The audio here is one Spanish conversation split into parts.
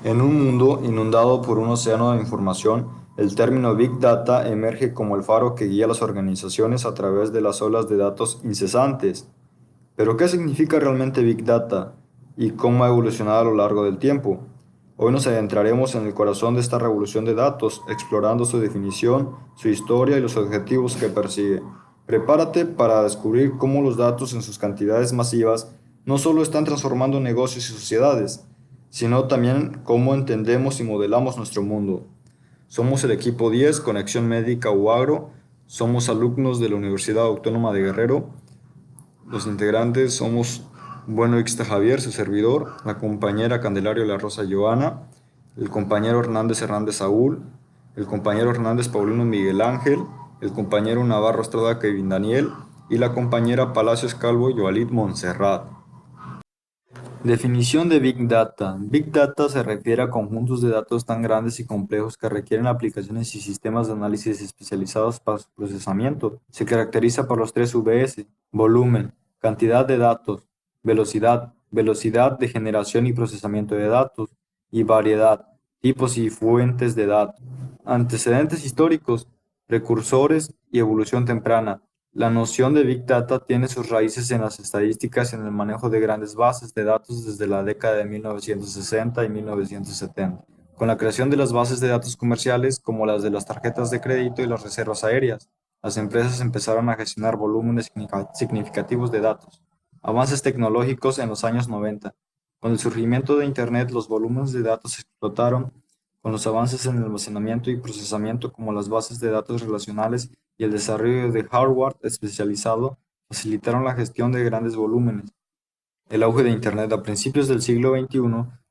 En un mundo inundado por un océano de información, el término Big Data emerge como el faro que guía a las organizaciones a través de las olas de datos incesantes. Pero ¿qué significa realmente Big Data y cómo ha evolucionado a lo largo del tiempo? Hoy nos adentraremos en el corazón de esta revolución de datos, explorando su definición, su historia y los objetivos que persigue. Prepárate para descubrir cómo los datos en sus cantidades masivas no solo están transformando negocios y sociedades, sino también cómo entendemos y modelamos nuestro mundo. Somos el equipo 10, Conexión Médica UAGRO, somos alumnos de la Universidad Autónoma de Guerrero. Los integrantes somos Bueno Ixta Javier, su servidor, la compañera Candelario La Rosa Joana, el compañero Hernández Saúl, el compañero Hernández Paulino Miguel Ángel, el compañero Navarro Estrada Kevin Daniel y la compañera Palacios Calvo Yoalit Montserrat. Definición de Big Data. Big Data se refiere a conjuntos de datos tan grandes y complejos que requieren aplicaciones y sistemas de análisis especializados para su procesamiento. Se caracteriza por los tres Vs: volumen, cantidad de datos; velocidad, velocidad de generación y procesamiento de datos; y variedad, tipos y fuentes de datos. Antecedentes históricos, precursores y evolución temprana. La noción de Big Data tiene sus raíces en las estadísticas y en el manejo de grandes bases de datos desde la década de 1960 y 1970, con la creación de las bases de datos comerciales como las de las tarjetas de crédito y las reservas aéreas. Las empresas empezaron a gestionar volúmenes significativos de datos. Avances tecnológicos en los años 90. Con el surgimiento de Internet, los volúmenes de datos explotaron con los avances en el almacenamiento y procesamiento como las bases de datos relacionales y el desarrollo de hardware especializado facilitaron la gestión de grandes volúmenes. El auge de Internet a principios del siglo XXI,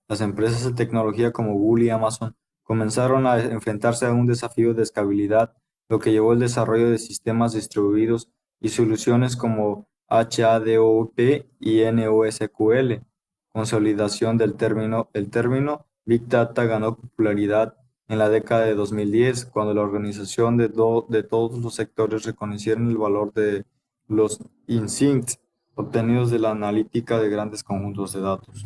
las empresas de tecnología como Google y Amazon comenzaron a enfrentarse a un desafío de escalabilidad, lo que llevó al desarrollo de sistemas distribuidos y soluciones como HADOP y NoSQL. Consolidación del término. El término Big Data ganó popularidad en la década de 2010, cuando la organización de todos los sectores reconocieron el valor de los insights obtenidos de la analítica de grandes conjuntos de datos.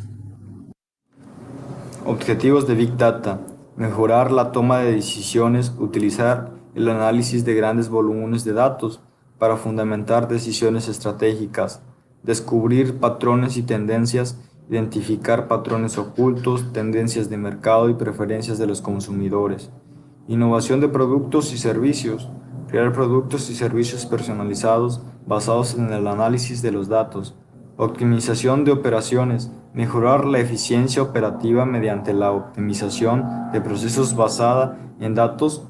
Objetivos de Big Data: mejorar la toma de decisiones, utilizar el análisis de grandes volúmenes de datos para fundamentar decisiones estratégicas, descubrir patrones y tendencias, identificar patrones ocultos, tendencias de mercado y preferencias de los consumidores. Innovación de productos y servicios: crear productos y servicios personalizados basados en el análisis de los datos. Optimización de operaciones: mejorar la eficiencia operativa mediante la optimización de procesos basada en datos.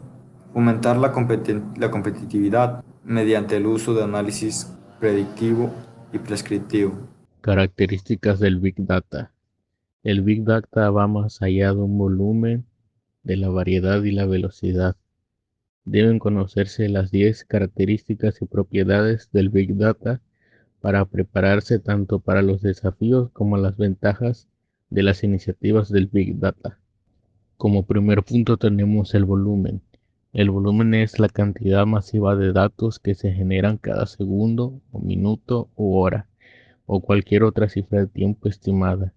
Aumentar la competitividad mediante el uso de análisis predictivo y prescriptivo. Características del Big Data. El Big Data va más allá de un volumen, de la variedad y la velocidad. Deben conocerse las 10 características y propiedades del Big Data para prepararse tanto para los desafíos como las ventajas de las iniciativas del Big Data. Como primer punto tenemos el volumen. El volumen es la cantidad masiva de datos que se generan cada segundo o minuto u hora o cualquier otra cifra de tiempo estimada.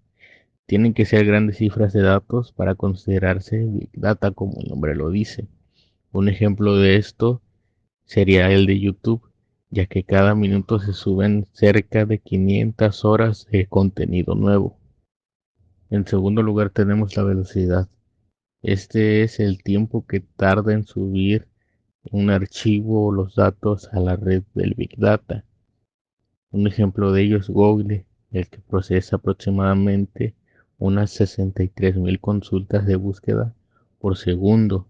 Tienen que ser grandes cifras de datos para considerarse Big Data como el nombre lo dice. Un ejemplo de esto sería el de YouTube, ya que cada minuto se suben cerca de 500 horas de contenido nuevo. En segundo lugar tenemos la velocidad. Este es el tiempo que tarda en subir un archivo o los datos a la red del Big Data. Un ejemplo de ello es Google, el que procesa aproximadamente unas 63.000 consultas de búsqueda por segundo.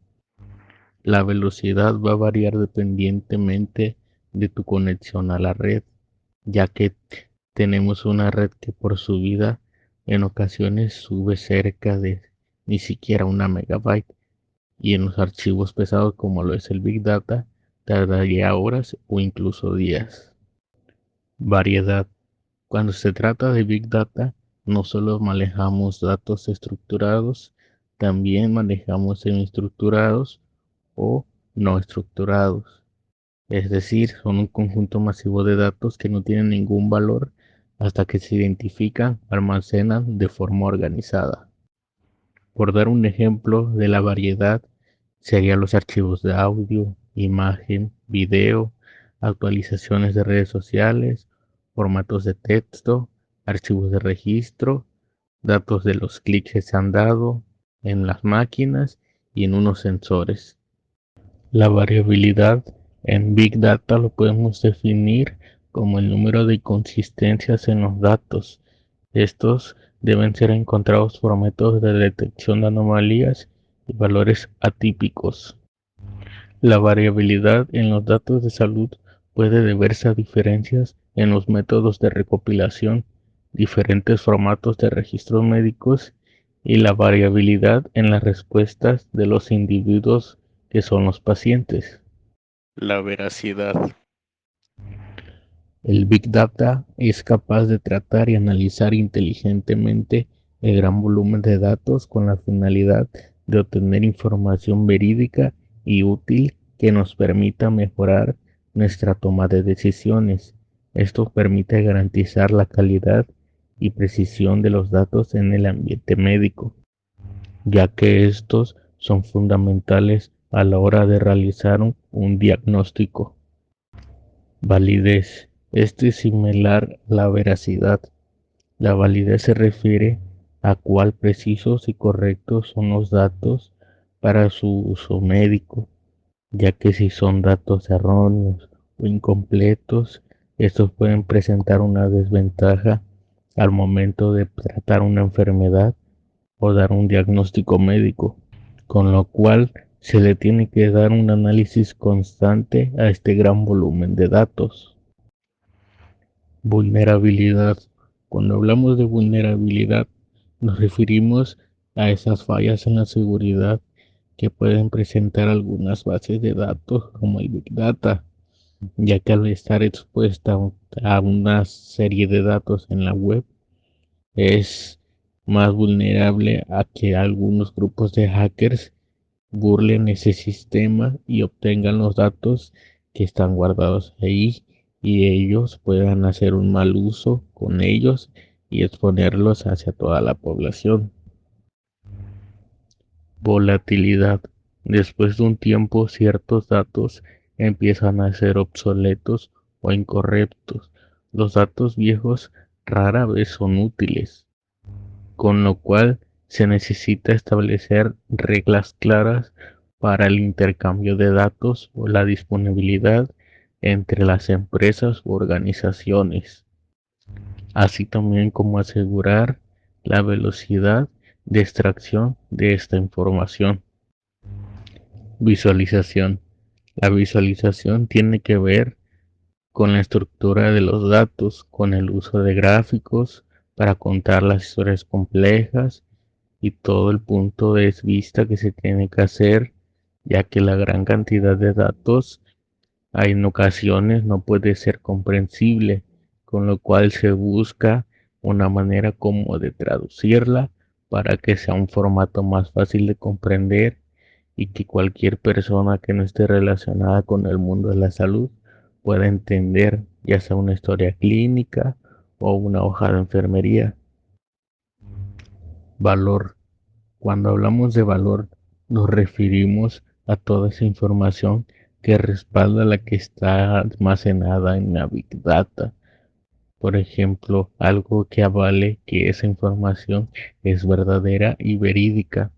La velocidad va a variar dependientemente de tu conexión a la red, ya que tenemos una red que por subida en ocasiones sube cerca de ni siquiera una megabyte, y en los archivos pesados como lo es el Big Data tardaría horas o incluso días. Variedad. Cuando se trata de Big Data, no solo manejamos datos estructurados, también manejamos semiestructurados o no estructurados. Es decir, son un conjunto masivo de datos que no tienen ningún valor hasta que se identifican, almacenan de forma organizada. Por dar un ejemplo de la variedad, serían los archivos de audio, imagen, video, actualizaciones de redes sociales, formatos de texto, archivos de registro, datos de los clics que se han dado en las máquinas y en unos sensores. La variabilidad en Big Data lo podemos definir como el número de inconsistencias en los datos. Estos deben ser encontrados por métodos de detección de anomalías y valores atípicos. La variabilidad en los datos de salud puede deberse a diferencias en los métodos de recopilación, diferentes formatos de registros médicos y la variabilidad en las respuestas de los individuos que son los pacientes. La veracidad. El Big Data es capaz de tratar y analizar inteligentemente el gran volumen de datos con la finalidad de obtener información verídica y útil que nos permita mejorar nuestra toma de decisiones. Esto permite garantizar la calidad y precisión de los datos en el ambiente médico, ya que estos son fundamentales a la hora de realizar un diagnóstico. Validez. Este es similar a la veracidad. La validez se refiere a cuál precisos y correctos son los datos para su uso médico, ya que si son datos erróneos o incompletos, estos pueden presentar una desventaja al momento de tratar una enfermedad o dar un diagnóstico médico, con lo cual se le tiene que dar un análisis constante a este gran volumen de datos. Vulnerabilidad. Cuando hablamos de vulnerabilidad, nos referimos a esas fallas en la seguridad que pueden presentar algunas bases de datos como el Big Data, ya que al estar expuesta a una serie de datos en la web, es más vulnerable a que algunos grupos de hackers burlen ese sistema y obtengan los datos que están guardados ahí y ellos puedan hacer un mal uso con ellos y exponerlos hacia toda la población. Volatilidad. Después de un tiempo, ciertos datos empiezan a ser obsoletos o incorrectos. Los datos viejos rara vez son útiles, con lo cual se necesita establecer reglas claras para el intercambio de datos o la disponibilidad entre las empresas u organizaciones, así también como asegurar la velocidad de extracción de esta información. Visualización. La visualización tiene que ver con la estructura de los datos, con el uso de gráficos para contar las historias complejas y todo el punto de vista que se tiene que hacer, ya que la gran cantidad de datos en ocasiones no puede ser comprensible, con lo cual se busca una manera como de traducirla para que sea un formato más fácil de comprender y que cualquier persona que no esté relacionada con el mundo de la salud pueda entender, ya sea una historia clínica o una hoja de enfermería. Valor. Cuando hablamos de valor, nos referimos a toda esa información que respalda la que está almacenada en la Big Data. Por ejemplo, algo que avale que esa información es verdadera y verídica,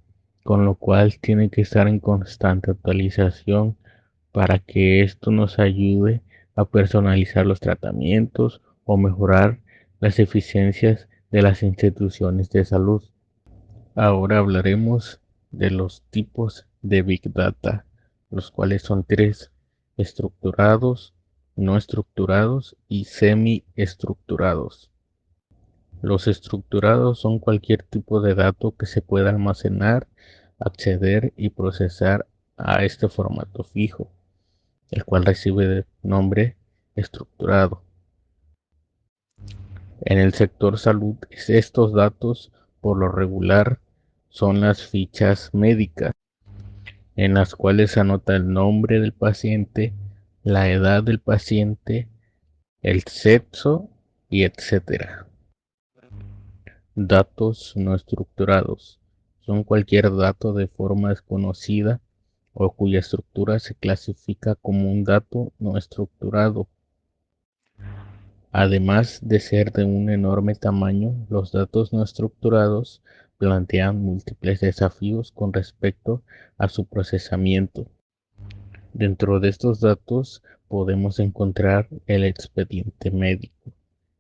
con lo cual tiene que estar en constante actualización para que esto nos ayude a personalizar los tratamientos o mejorar las eficiencias de las instituciones de salud. Ahora hablaremos de los tipos de Big Data, los cuales son tres: estructurados, no estructurados y semi-estructurados. Los estructurados son cualquier tipo de dato que se pueda almacenar, acceder y procesar a este formato fijo, el cual recibe el nombre estructurado. En el sector salud, estos datos por lo regular son las fichas médicas, en las cuales se anota el nombre del paciente, la edad del paciente, el sexo y etcétera. Datos no estructurados Son cualquier dato de forma desconocida o cuya estructura se clasifica como un dato no estructurado. Además de ser de un enorme tamaño, los datos no estructurados plantean múltiples desafíos con respecto a su procesamiento. Dentro de estos datos podemos encontrar el expediente médico,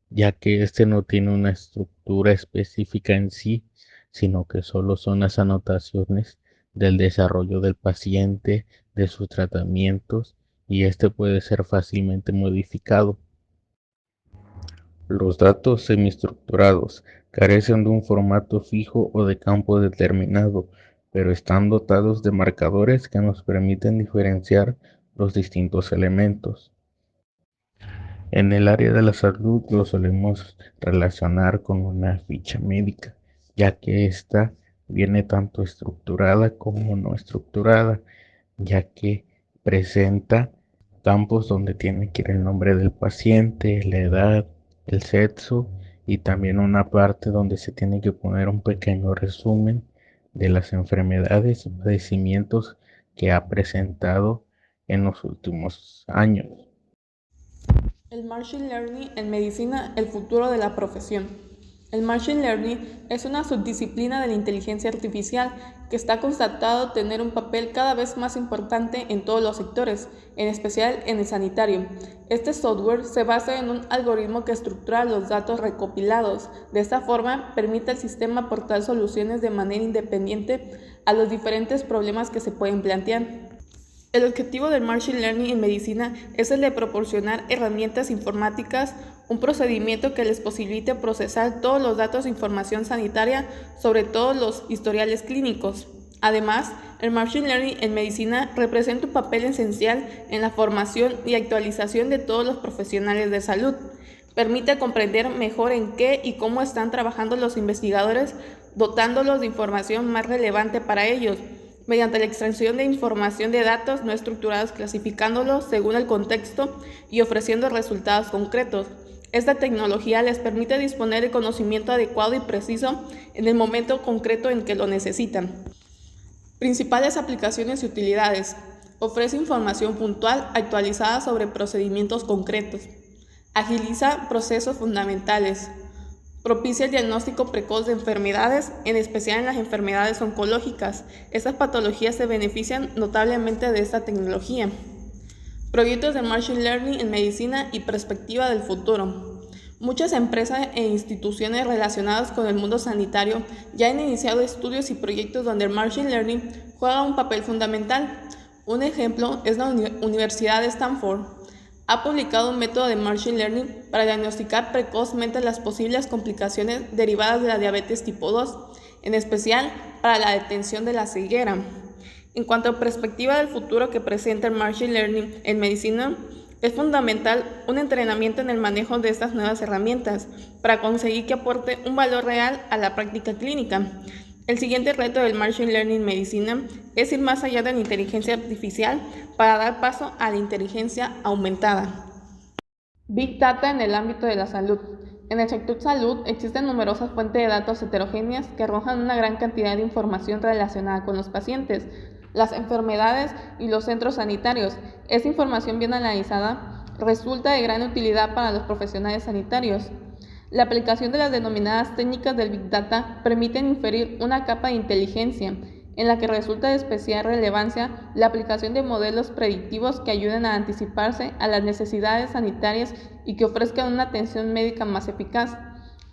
ya que este no tiene una estructura específica en sí, sino que solo son las anotaciones del desarrollo del paciente, de sus tratamientos, y este puede ser fácilmente modificado. Los datos semiestructurados carecen de un formato fijo o de campo determinado, pero están dotados de marcadores que nos permiten diferenciar los distintos elementos. En el área de la salud lo solemos relacionar con una ficha médica, ya que ésta viene tanto estructurada como no estructurada, ya que presenta campos donde tiene que ir el nombre del paciente, la edad, el sexo y también una parte donde se tiene que poner un pequeño resumen de las enfermedades y padecimientos que ha presentado en los últimos años. El Machine Learning en medicina, el futuro de la profesión. El Machine Learning es una subdisciplina de la inteligencia artificial que está constatado tener un papel cada vez más importante en todos los sectores, en especial en el sanitario. Este software se basa en un algoritmo que estructura los datos recopilados. De esta forma, permite al sistema aportar soluciones de manera independiente a los diferentes problemas que se pueden plantear. El objetivo del Machine Learning en medicina es el de proporcionar herramientas informáticas, un procedimiento que les posibilite procesar todos los datos de información sanitaria, sobre todo los historiales clínicos. Además, el Machine Learning en medicina representa un papel esencial en la formación y actualización de todos los profesionales de salud. Permite comprender mejor en qué y cómo están trabajando los investigadores, dotándolos de información más relevante para ellos, mediante la extracción de información de datos no estructurados, clasificándolos según el contexto y ofreciendo resultados concretos. Esta tecnología les permite disponer de conocimiento adecuado y preciso en el momento concreto en que lo necesitan. Principales aplicaciones y utilidades. Ofrece información puntual actualizada sobre procedimientos concretos. Agiliza procesos fundamentales. Propicia el diagnóstico precoz de enfermedades, en especial en las enfermedades oncológicas. Estas patologías se benefician notablemente de esta tecnología. Proyectos de Machine Learning en medicina y perspectiva del futuro. Muchas empresas e instituciones relacionadas con el mundo sanitario ya han iniciado estudios y proyectos donde el Machine Learning juega un papel fundamental. Un ejemplo es la Universidad de Stanford. Ha publicado un método de Machine Learning para diagnosticar precozmente las posibles complicaciones derivadas de la diabetes tipo 2, en especial para la detención de la ceguera. En cuanto a perspectiva del futuro que presenta el Machine Learning en medicina, es fundamental un entrenamiento en el manejo de estas nuevas herramientas para conseguir que aporte un valor real a la práctica clínica. El siguiente reto del Machine Learning en medicina es ir más allá de la inteligencia artificial para dar paso a la inteligencia aumentada. Big Data en el ámbito de la salud. En el sector salud existen numerosas fuentes de datos heterogéneas que arrojan una gran cantidad de información relacionada con los pacientes, las enfermedades y los centros sanitarios. Esta información bien analizada resulta de gran utilidad para los profesionales sanitarios. La aplicación de las denominadas técnicas del Big Data permiten inferir una capa de inteligencia, en la que resulta de especial relevancia la aplicación de modelos predictivos que ayuden a anticiparse a las necesidades sanitarias y que ofrezcan una atención médica más eficaz.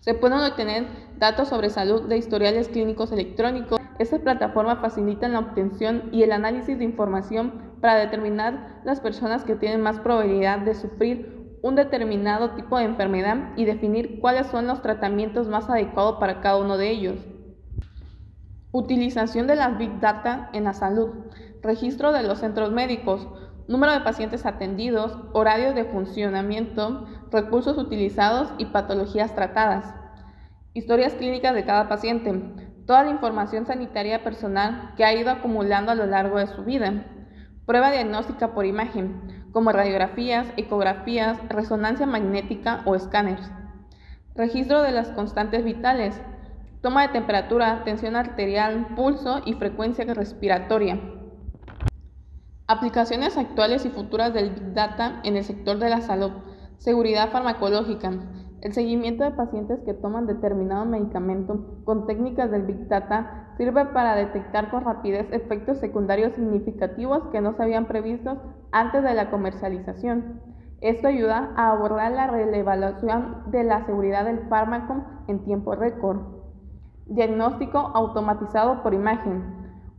Se pueden obtener datos sobre salud de historiales clínicos electrónicos. Estas plataformas facilitan la obtención y el análisis de información para determinar las personas que tienen más probabilidad de sufrir un determinado tipo de enfermedad y definir cuáles son los tratamientos más adecuados para cada uno de ellos. Utilización de las Big Data en la salud. Registro de los centros médicos, número de pacientes atendidos, horarios de funcionamiento, recursos utilizados y patologías tratadas. Historias clínicas de cada paciente. Toda la información sanitaria personal que ha ido acumulando a lo largo de su vida. Prueba diagnóstica por imagen, como radiografías, ecografías, resonancia magnética o escáneres. Registro de las constantes vitales. toma de temperatura, tensión arterial, pulso y frecuencia respiratoria. Aplicaciones actuales y futuras del Big Data en el sector de la salud. Seguridad farmacológica. El seguimiento de pacientes que toman determinado medicamento con técnicas del Big Data sirve para detectar con rapidez efectos secundarios significativos que no se habían previsto antes de la comercialización. Esto ayuda a abordar la reevaluación de la seguridad del fármaco en tiempo récord. Diagnóstico automatizado por imagen.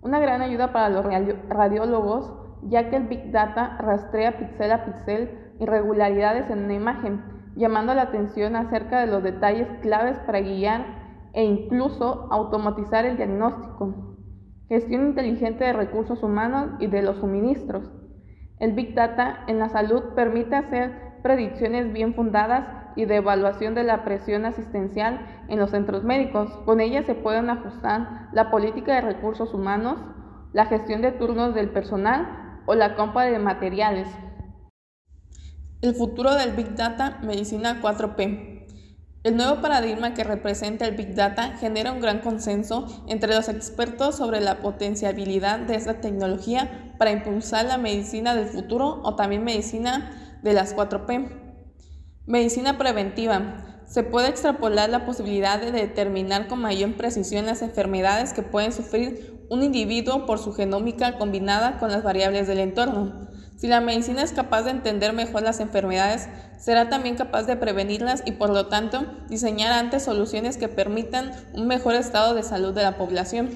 Una gran ayuda para los radiólogos, ya que el Big Data rastrea píxel a píxel irregularidades en una imagen, llamando la atención acerca de los detalles claves para guiar e incluso automatizar el diagnóstico. Gestión inteligente de recursos humanos y de los suministros. El Big Data en la salud permite hacer predicciones bien fundadas y de evaluación de la presión asistencial en los centros médicos. Con ellas se pueden ajustar la política de recursos humanos, la gestión de turnos del personal o la compra de materiales. El futuro del Big Data, medicina 4P. El nuevo paradigma que representa el Big Data genera un gran consenso entre los expertos sobre la potencialidad de esta tecnología para impulsar la medicina del futuro o también medicina de las 4P. Medicina preventiva. Se puede extrapolar la posibilidad de determinar con mayor precisión las enfermedades que pueden sufrir un individuo por su genómica combinada con las variables del entorno. Si la medicina es capaz de entender mejor las enfermedades, será también capaz de prevenirlas y por lo tanto diseñar antes soluciones que permitan un mejor estado de salud de la población.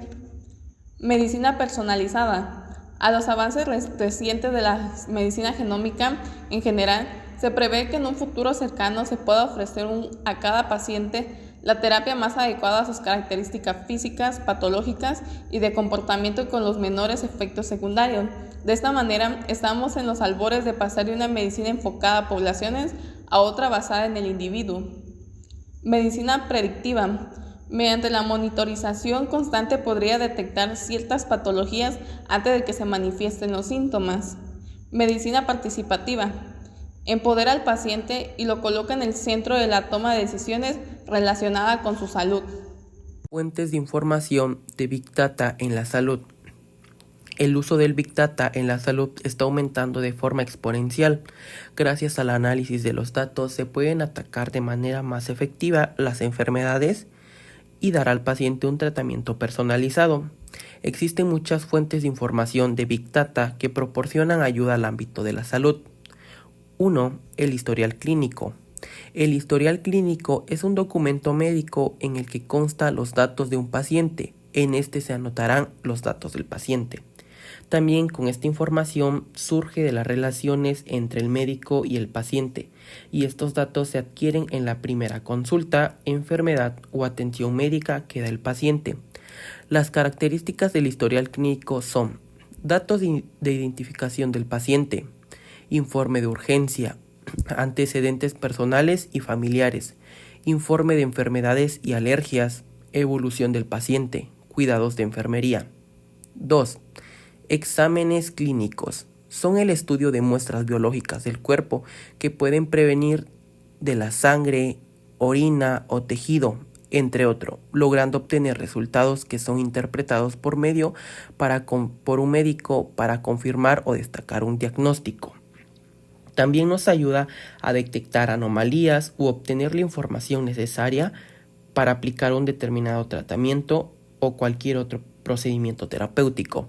Medicina personalizada. A los avances recientes de la medicina genómica en general, se prevé que en un futuro cercano se pueda ofrecer a cada paciente la terapia más adecuada a sus características físicas, patológicas y de comportamiento con los menores efectos secundarios. De esta manera, estamos en los albores de pasar de una medicina enfocada a poblaciones a otra basada en el individuo. Medicina predictiva. Mediante la monitorización constante podría detectar ciertas patologías antes de que se manifiesten los síntomas. Medicina participativa. Empodera al paciente y lo coloca en el centro de la toma de decisiones relacionada con su salud. Fuentes de información de Big Data en la salud. El uso del Big Data en la salud está aumentando de forma exponencial. Gracias al análisis de los datos se pueden atacar de manera más efectiva las enfermedades y dar al paciente un tratamiento personalizado. Existen muchas fuentes de información de Big Data que proporcionan ayuda al ámbito de la salud. 1. El historial clínico. El historial clínico es un documento médico en el que consta los datos de un paciente. En este se anotarán los datos del paciente. También con esta información surge de las relaciones entre el médico y el paciente, y estos datos se adquieren en la primera consulta, enfermedad o atención médica que da el paciente. Las características del historial clínico son datos de identificación del paciente, informe de urgencia, antecedentes personales y familiares, informe de enfermedades y alergias, evolución del paciente, cuidados de enfermería. 2. Exámenes clínicos. Son el estudio de muestras biológicas del cuerpo que pueden prevenir de la sangre, orina o tejido, entre otros, logrando obtener resultados que son interpretados por un médico para confirmar o destacar un diagnóstico. También nos ayuda a detectar anomalías u obtener la información necesaria para aplicar un determinado tratamiento o cualquier otro procedimiento terapéutico.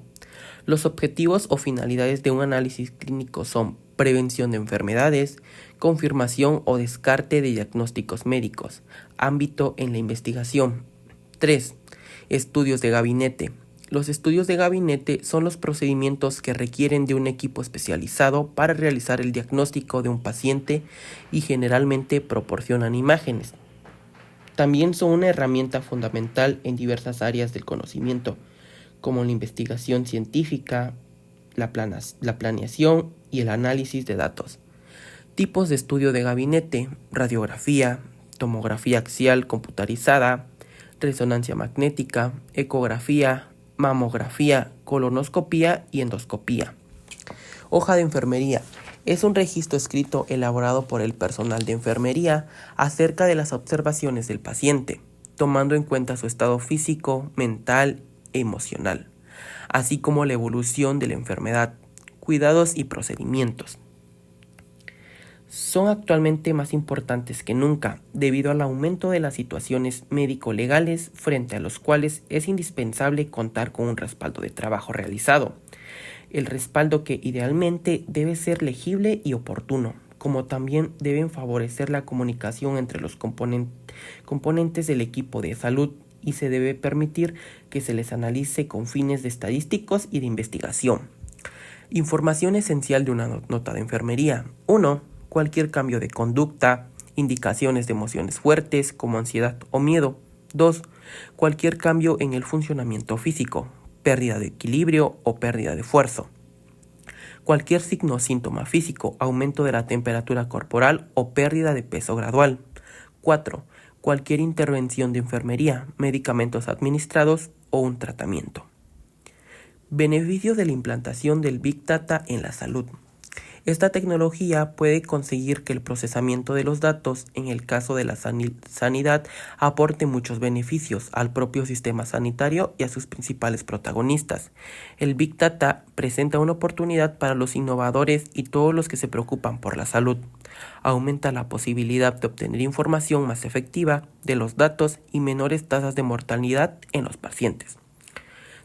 Los objetivos o finalidades de un análisis clínico son prevención de enfermedades, confirmación o descarte de diagnósticos médicos, ámbito en la investigación. 3. Estudios de gabinete. Los estudios de gabinete son los procedimientos que requieren de un equipo especializado para realizar el diagnóstico de un paciente y generalmente proporcionan imágenes. También son una herramienta fundamental en diversas áreas del conocimiento, como la investigación científica, la planeación y el análisis de datos. Tipos de estudio de gabinete: radiografía, tomografía axial computarizada, resonancia magnética, ecografía, mamografía, colonoscopía y endoscopía. Hoja de enfermería. Es un registro escrito elaborado por el personal de enfermería acerca de las observaciones del paciente. tomando en cuenta su estado físico, mental e emocional, así como la evolución de la enfermedad, cuidados y procedimientos. Son actualmente más importantes que nunca debido al aumento de las situaciones médico-legales frente a los cuales es indispensable contar con un respaldo de trabajo realizado. El respaldo que idealmente debe ser legible y oportuno, como también deben favorecer la comunicación entre los componentes del equipo de salud y se debe permitir que se les analice con fines de estadísticos y de investigación. Información esencial de una nota de enfermería. 1. Cualquier cambio de conducta, indicaciones de emociones fuertes como ansiedad o miedo. 2. Cualquier cambio en el funcionamiento físico, pérdida de equilibrio o pérdida de esfuerzo. Cualquier signo o síntoma físico, aumento de la temperatura corporal o pérdida de peso gradual. 4. Cualquier intervención de enfermería, medicamentos administrados o un tratamiento. Beneficios de la implantación del Big Data en la salud. Esta tecnología puede conseguir que el procesamiento de los datos, en el caso de la sanidad, aporte muchos beneficios al propio sistema sanitario y a sus principales protagonistas. El Big Data presenta una oportunidad para los innovadores y todos los que se preocupan por la salud. Aumenta la posibilidad de obtener información más efectiva de los datos y menores tasas de mortalidad en los pacientes.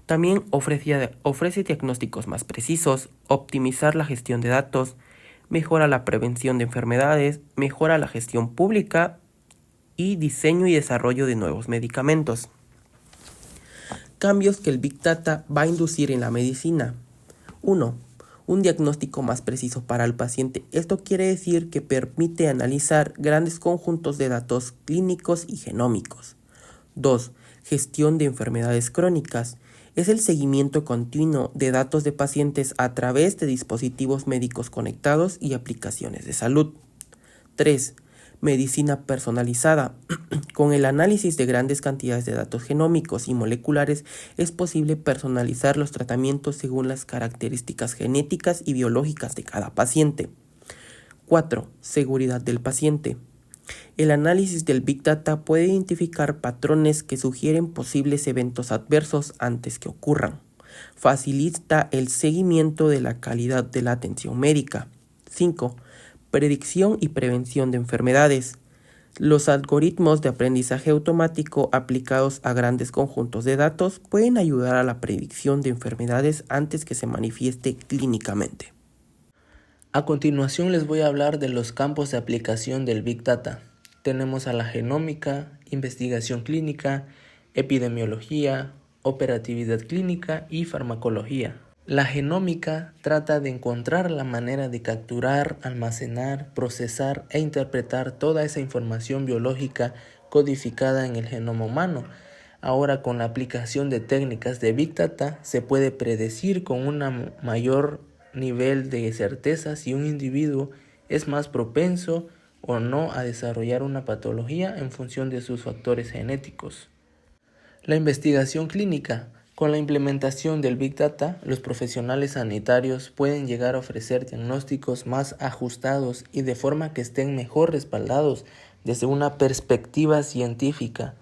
También ofrece diagnósticos más precisos, optimizar la gestión de datos, mejora la prevención de enfermedades, mejora la gestión pública y diseño y desarrollo de nuevos medicamentos. Cambios que el Big Data va a inducir en la medicina. 1. Un diagnóstico más preciso para el paciente. Esto quiere decir que permite analizar grandes conjuntos de datos clínicos y genómicos. 2. Gestión de enfermedades crónicas. Es el seguimiento continuo de datos de pacientes a través de dispositivos médicos conectados y aplicaciones de salud. 3. Medicina personalizada. Con el análisis de grandes cantidades de datos genómicos y moleculares es posible personalizar los tratamientos según las características genéticas y biológicas de cada paciente. 4. Seguridad del paciente. El análisis del Big Data puede identificar patrones que sugieren posibles eventos adversos antes que ocurran. Facilita el seguimiento de la calidad de la atención médica. 5. Predicción y prevención de enfermedades. Los algoritmos de aprendizaje automático aplicados a grandes conjuntos de datos pueden ayudar a la predicción de enfermedades antes que se manifieste clínicamente. A continuación les voy a hablar de los campos de aplicación del Big Data. Tenemos a la genómica, investigación clínica, epidemiología, operatividad clínica y farmacología. La genómica trata de encontrar la manera de capturar, almacenar, procesar e interpretar toda esa información biológica codificada en el genoma humano. Ahora, con la aplicación de técnicas de Big Data se puede predecir con un mayor nivel de certeza si un individuo es más propenso o no a desarrollar una patología en función de sus factores genéticos. La investigación clínica. Con la implementación del Big Data, los profesionales sanitarios pueden llegar a ofrecer diagnósticos más ajustados y de forma que estén mejor respaldados desde una perspectiva científica.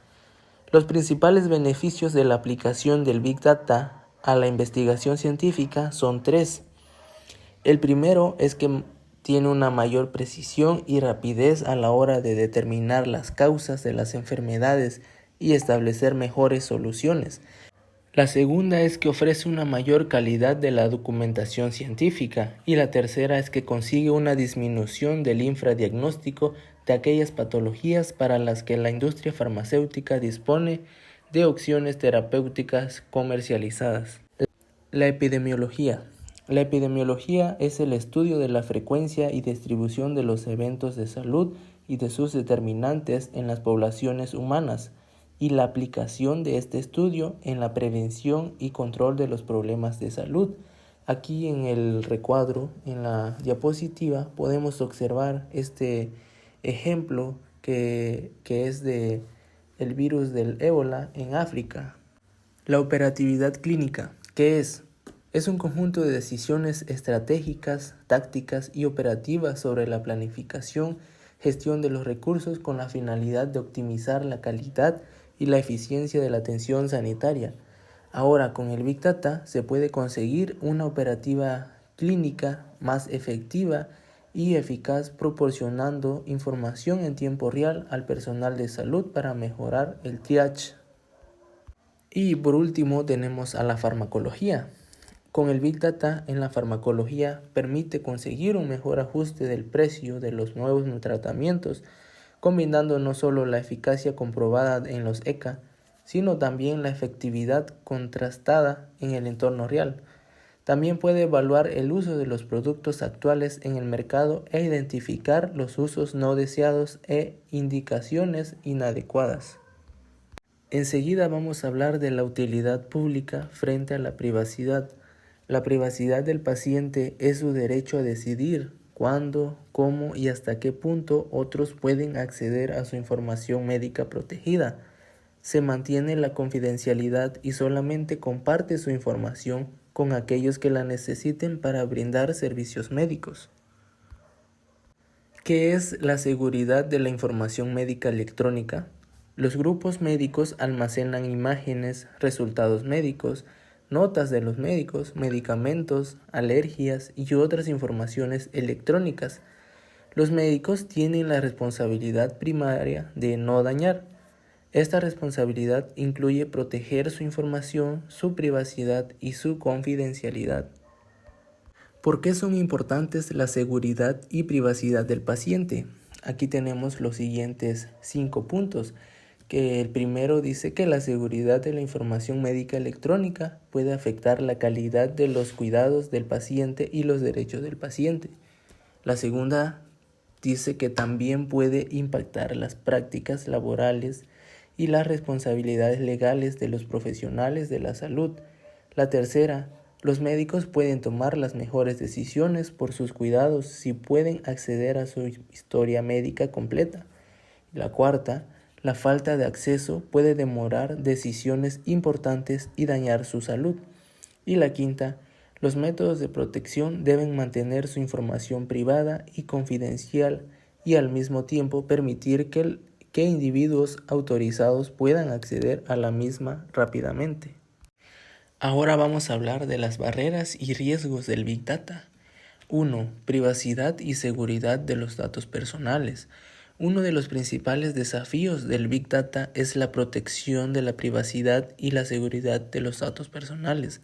Los principales beneficios de la aplicación del Big Data a la investigación científica son 3. El primero es que tiene una mayor precisión y rapidez a la hora de determinar las causas de las enfermedades y establecer mejores soluciones. La segunda es que ofrece una mayor calidad de la documentación científica y la tercera es que consigue una disminución del infradiagnóstico de aquellas patologías para las que la industria farmacéutica dispone de opciones terapéuticas comercializadas. La epidemiología. La epidemiología es el estudio de la frecuencia y distribución de los eventos de salud y de sus determinantes en las poblaciones humanas y la aplicación de este estudio en la prevención y control de los problemas de salud. Aquí en el recuadro, en la diapositiva, podemos observar este ejemplo que es de el virus del ébola en África. La operatividad clínica, ¿qué es? Es un conjunto de decisiones estratégicas, tácticas y operativas sobre la planificación, gestión de los recursos con la finalidad de optimizar la calidad y la eficiencia de la atención sanitaria. Ahora, con el Big Data se puede conseguir una operativa clínica más efectiva y eficaz, proporcionando información en tiempo real al personal de salud para mejorar el triage. Y por último tenemos a la farmacología. Con el Big Data en la farmacología permite conseguir un mejor ajuste del precio de los nuevos tratamientos, combinando no solo la eficacia comprobada en los ECA, sino también la efectividad contrastada en el entorno real. También puede evaluar el uso de los productos actuales en el mercado e identificar los usos no deseados e indicaciones inadecuadas. Enseguida vamos a hablar de la utilidad pública frente a la privacidad. La privacidad del paciente es su derecho a decidir cuándo, cómo y hasta qué punto otros pueden acceder a su información médica protegida. Se mantiene la confidencialidad y solamente comparte su información con aquellos que la necesiten para brindar servicios médicos. ¿Qué es la seguridad de la información médica electrónica? Los grupos médicos almacenan imágenes, resultados médicos, notas de los médicos, medicamentos, alergias y otras informaciones electrónicas. Los médicos tienen la responsabilidad primaria de no dañar. Esta responsabilidad incluye proteger su información, su privacidad y su confidencialidad. ¿Por qué son importantes la seguridad y privacidad del paciente? Aquí tenemos los siguientes 5 puntos. Que el primero dice que la seguridad de la información médica electrónica puede afectar la calidad de los cuidados del paciente y los derechos del paciente. La segunda dice que también puede impactar las prácticas laborales y las responsabilidades legales de los profesionales de la salud. La tercera, los médicos pueden tomar las mejores decisiones por sus cuidados si pueden acceder a su historia médica completa. La cuarta, la falta de acceso puede demorar decisiones importantes y dañar su salud. Y la quinta, los métodos de protección deben mantener su información privada y confidencial y al mismo tiempo permitir que individuos autorizados puedan acceder a la misma rápidamente. Ahora vamos a hablar de las barreras y riesgos del Big Data. 1. Privacidad y seguridad de los datos personales. Uno de los principales desafíos del Big Data es la protección de la privacidad y la seguridad de los datos personales.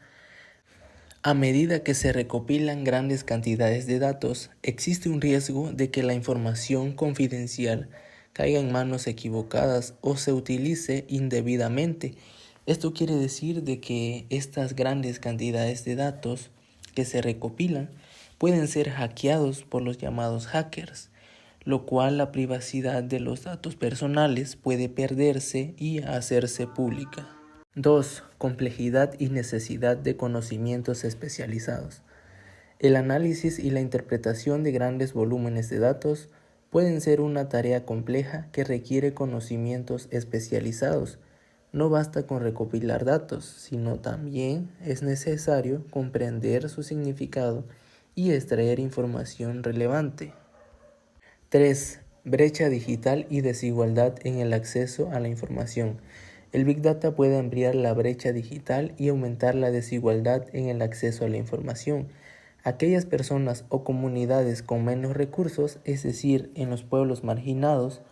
A medida que se recopilan grandes cantidades de datos, existe un riesgo de que la información confidencial caiga en manos equivocadas o se utilice indebidamente. Esto quiere decir de que estas grandes cantidades de datos que se recopilan pueden ser hackeados por los llamados hackers, lo cual la privacidad de los datos personales puede perderse y hacerse pública. 2. Complejidad y necesidad de conocimientos especializados. El análisis y la interpretación de grandes volúmenes de datos pueden ser una tarea compleja que requiere conocimientos especializados. No basta con recopilar datos, sino también es necesario comprender su significado y extraer información relevante. 3. Brecha digital y desigualdad en el acceso a la información. El Big Data puede ampliar la brecha digital y aumentar la desigualdad en el acceso a la información. Aquellas personas o comunidades con menos recursos, es decir, en los pueblos marginados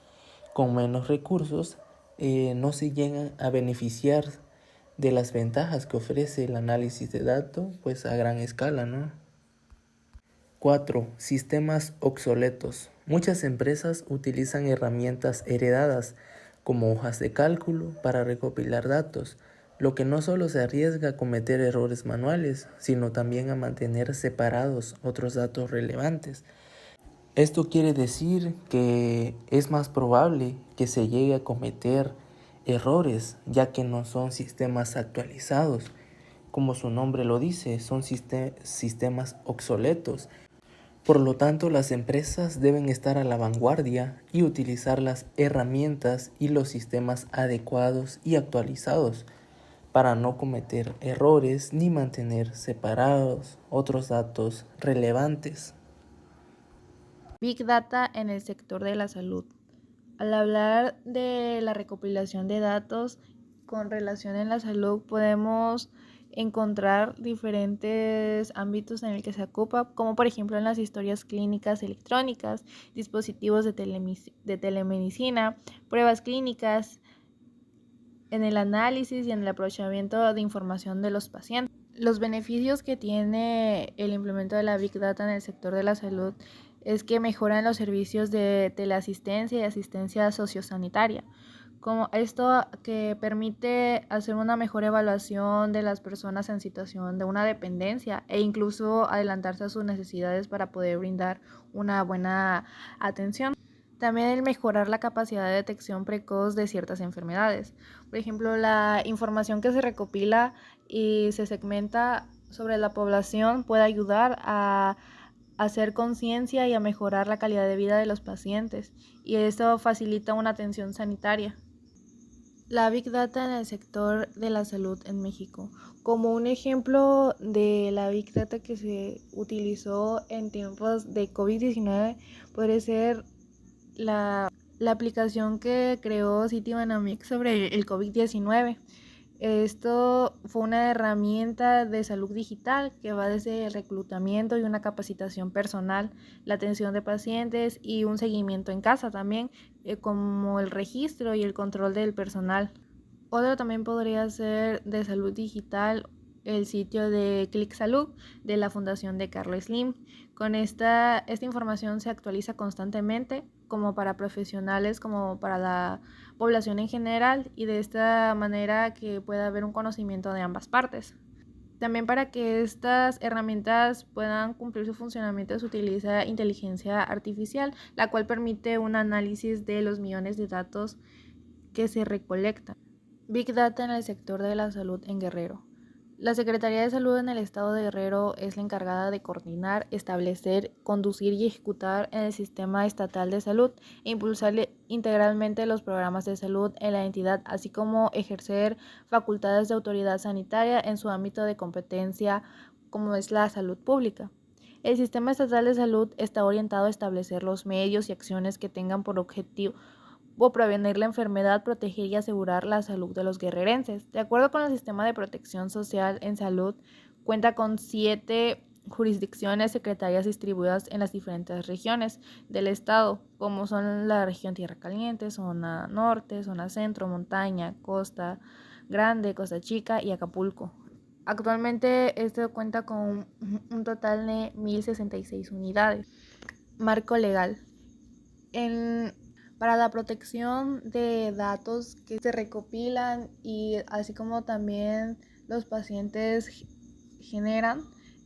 con menos recursos, no se llegan a beneficiar de las ventajas que ofrece el análisis de datos, pues a gran escala, ¿no? 4. Sistemas obsoletos. Muchas empresas utilizan herramientas heredadas como hojas de cálculo para recopilar datos, lo que no solo se arriesga a cometer errores manuales, sino también a mantener separados otros datos relevantes. Esto quiere decir que es más probable que se llegue a cometer errores, ya que no son sistemas actualizados. Como su nombre lo dice, son sistemas obsoletos. Por lo tanto, las empresas deben estar a la vanguardia y utilizar las herramientas y los sistemas adecuados y actualizados para no cometer errores ni mantener separados otros datos relevantes. Big Data en el sector de la salud. Al hablar de la recopilación de datos con relación en la salud, podemos encontrar diferentes ámbitos en el que se ocupa, como por ejemplo en las historias clínicas electrónicas, dispositivos de telemedicina, pruebas clínicas, en el análisis y en el aprovechamiento de información de los pacientes. Los beneficios que tiene el implemento de la Big Data en el sector de la salud es que mejoran los servicios de teleasistencia y asistencia sociosanitaria, como esto que permite hacer una mejor evaluación de las personas en situación de una dependencia e incluso adelantarse a sus necesidades para poder brindar una buena atención. También el mejorar la capacidad de detección precoz de ciertas enfermedades. Por ejemplo, la información que se recopila y se segmenta sobre la población puede ayudar a hacer conciencia y a mejorar la calidad de vida de los pacientes, y esto facilita una atención sanitaria. La Big Data en el sector de la salud en México. Como un ejemplo de la Big Data que se utilizó en tiempos de COVID-19, podría ser la aplicación que creó Citibanamex sobre el COVID-19. Esto fue una herramienta de salud digital que va desde el reclutamiento y una capacitación personal, la atención de pacientes y un seguimiento en casa también, como el registro y el control del personal. Otro también podría ser de salud digital, el sitio de Click Salud de la Fundación de Carlos Slim. Con esta información se actualiza constantemente, como para profesionales, como para la población en general, y de esta manera que pueda haber un conocimiento de ambas partes. También para que estas herramientas puedan cumplir su funcionamiento se utiliza inteligencia artificial, la cual permite un análisis de los millones de datos que se recolectan. Big Data en el sector de la salud en Guerrero. La Secretaría de Salud en el Estado de Guerrero es la encargada de coordinar, establecer, conducir y ejecutar en el sistema estatal de salud e impulsar integralmente los programas de salud en la entidad, así como ejercer facultades de autoridad sanitaria en su ámbito de competencia, como es la salud pública. El sistema estatal de salud está orientado a establecer los medios y acciones que tengan por objetivo o prevenir la enfermedad, proteger y asegurar la salud de los guerrerenses. De acuerdo con el sistema de protección social en salud, cuenta con 7 jurisdicciones secretarias distribuidas en las diferentes regiones del estado, como son la región Tierra Caliente, zona norte, zona centro, montaña, costa grande, costa chica y Acapulco. Actualmente este cuenta con un total de 1,066 unidades. Marco legal. Para la protección de datos que se recopilan y así como también los pacientes generan,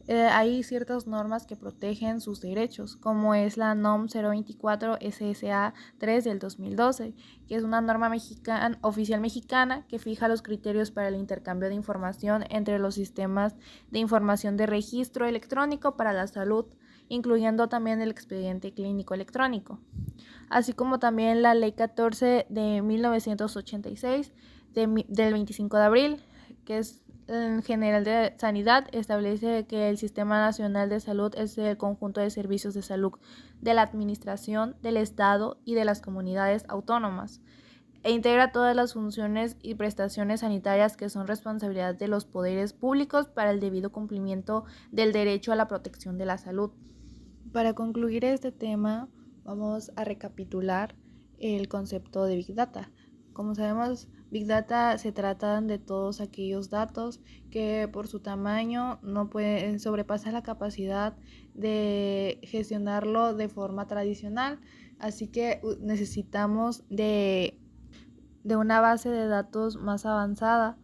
hay ciertas normas que protegen sus derechos, como es la NOM 024 SSA 3 del 2012, que es una norma oficial mexicana que fija los criterios para el intercambio de información entre los sistemas de información de registro electrónico para la salud, incluyendo también el expediente clínico electrónico, así como también la Ley 14 de 1986 del 25 de abril, que es en general de sanidad, establece que el Sistema Nacional de Salud es el conjunto de servicios de salud de la administración, del Estado y de las comunidades autónomas, e integra todas las funciones y prestaciones sanitarias que son responsabilidad de los poderes públicos para el debido cumplimiento del derecho a la protección de la salud. Para concluir este tema, vamos a recapitular el concepto de Big Data. Como sabemos, Big Data se trata de todos aquellos datos que por su tamaño no pueden sobrepasar la capacidad de gestionarlo de forma tradicional, así que necesitamos de una base de datos más avanzada.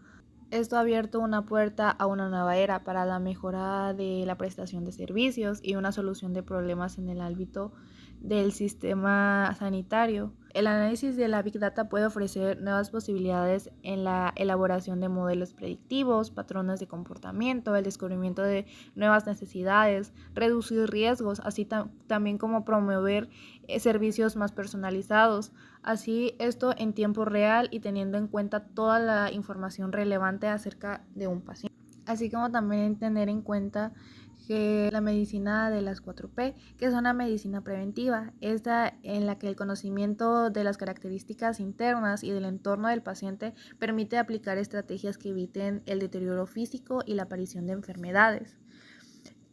Esto ha abierto una puerta a una nueva era para la mejora de la prestación de servicios y una solución de problemas en el ámbito del sistema sanitario. El análisis de la Big Data puede ofrecer nuevas posibilidades en la elaboración de modelos predictivos, patrones de comportamiento, el descubrimiento de nuevas necesidades, reducir riesgos, así también como promover servicios más personalizados. Así esto en tiempo real y teniendo en cuenta toda la información relevante acerca de un paciente. así como también tener en cuenta que la medicina de las 4P, que es una medicina preventiva, esta en la que el conocimiento de las características internas y del entorno del paciente permite aplicar estrategias que eviten el deterioro físico y la aparición de enfermedades.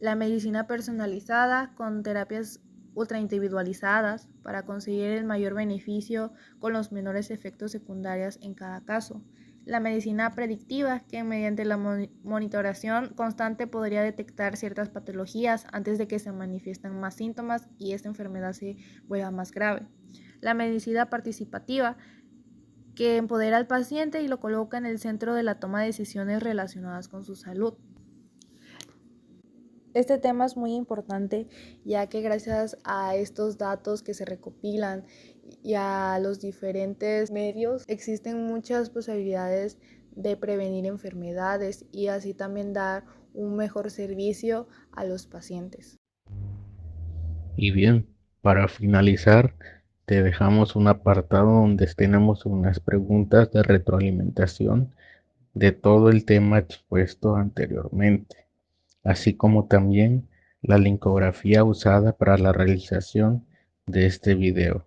La medicina personalizada con terapias ultra individualizadas para conseguir el mayor beneficio con los menores efectos secundarios en cada caso. La medicina predictiva, que mediante la monitoración constante podría detectar ciertas patologías antes de que se manifiesten más síntomas y esta enfermedad se vuelva más grave. La medicina participativa, que empodera al paciente y lo coloca en el centro de la toma de decisiones relacionadas con su salud. Este tema es muy importante ya que gracias a estos datos que se recopilan y a los diferentes medios existen muchas posibilidades de prevenir enfermedades y así también dar un mejor servicio a los pacientes. Y bien, para finalizar, te dejamos un apartado donde tenemos unas preguntas de retroalimentación de todo el tema expuesto anteriormente, así como también la linkografía usada para la realización de este video.